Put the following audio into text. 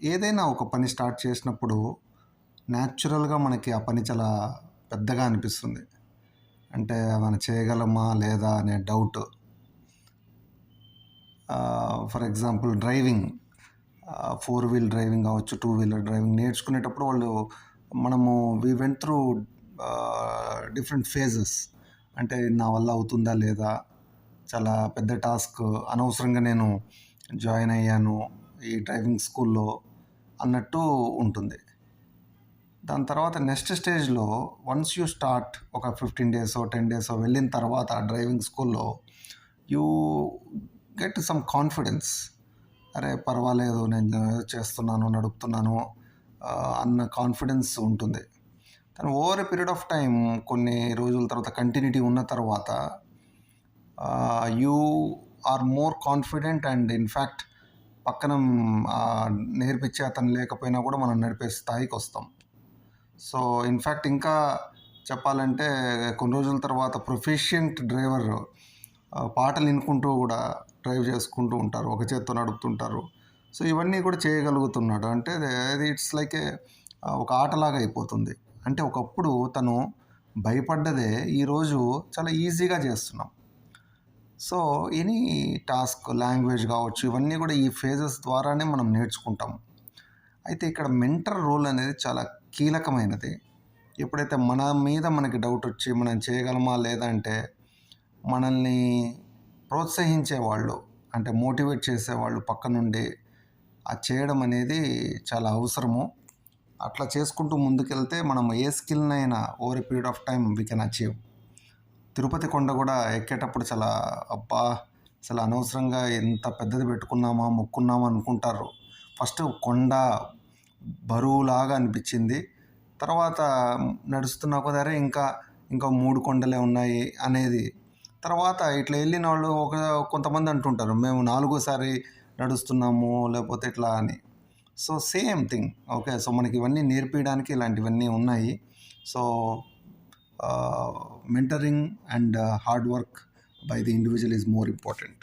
ఏదైనా ఒక పని స్టార్ట్ చేసినప్పుడు న్యాచురల్‌గా మనకి ఆ పని చాలా పెద్దగా అనిపిస్తుంది. అంటే మనం చేయగలమా లేదా అనే doubt. For example driving, four wheel driving కావచ్చు, టూ వీలర్ డ్రైవింగ్ నేర్చుకునేటప్పుడు మనము we went through different phases. అంటే నా వల్ల అవుతుందా లేదా, చాలా పెద్ద టాస్క్, అనవసరంగా నేను జాయిన్ అయ్యాను ఈ డ్రైవింగ్ స్కూల్లో అన్నట్టు ఉంటుంది. దాని తర్వాత నెక్స్ట్ స్టేజ్లో వన్స్ యూ స్టార్ట్ ఒక 15 డేసో 10 డేసో వెళ్ళిన తర్వాత డ్రైవింగ్ స్కూల్లో యూ గెట్ సమ్ కాన్ఫిడెన్స్. అరే పర్వాలేదు, నేను చేస్తున్నాను, నడుపుతున్నాను అన్న కాన్ఫిడెన్స్ ఉంటుంది. కానీ over a period of time, కొన్ని రోజుల తర్వాత కంటిన్యూటీ ఉన్న తర్వాత you are more confident and in fact పక్కన నేర్పించే అతను లేకపోయినా కూడా మనం నడిపే స్థాయికి వస్తాం. సో ఇన్ఫ్యాక్ట్ ఇంకా చెప్పాలంటే కొన్ని రోజుల తర్వాత ప్రొఫిషియంట్ డ్రైవర్ పాటలు వినుకుంటూ కూడా డ్రైవ్ చేసుకుంటూ ఉంటారు, ఒక చేత్తో నడుపుతుంటారు. సో ఇవన్నీ కూడా చేయగలుగుతున్నాడు అంటే అది ఇట్స్ లైక్ ఒక ఆటలాగా అయిపోతుంది. అంటే ఒకప్పుడు తను భయపడ్డదే ఈరోజు చాలా ఈజీగా చేస్తున్నాం. సో ఎనీ టాస్క్, లాంగ్వేజ్ కావచ్చు, ఇవన్నీ కూడా ఈ ఫేజెస్ ద్వారానే మనం నేర్చుకుంటాం. అయితే ఇక్కడ మెంటర్ రోల్ అనేది చాలా కీలకమైనది. ఎప్పుడైతే మన మీద మనకి డౌట్ వచ్చి మనం చేయగలమా లేదా అంటే మనల్ని ప్రోత్సహించేవాళ్ళు, అంటే మోటివేట్ చేసేవాళ్ళు పక్క నుండి అది చేయడం అనేది చాలా అవసరము. అట్లా చేసుకుంటూ ముందుకెళ్తే మనం ఏ స్కిల్నైనా over a period of time we can achieve. Tirupati కొండ కూడా ఎక్కేటప్పుడు చాలా అబ్బా, అసలు అనవసరంగా ఎంత పెద్దది పెట్టుకున్నామా, మొక్కున్నామా అనుకుంటారు. ఫస్ట్ కొండ బరువులాగా అనిపించింది. తర్వాత నడుస్తున్నా కుదరే ఇంకా ఇంకా 3 కొండలే ఉన్నాయి అనేది. తర్వాత ఇట్లా వెళ్ళిన వాళ్ళు కొంతమంది అంటుంటారు, మేము 4వసారి నడుస్తున్నాము లేకపోతే ఇట్లా అని. So same thing. Okay, so మనకి ఇవన్నీ నేర్పించడానికి ఇలాంటివన్నీ ఉన్నాయి. So mentoring and hard work by the individual is more important.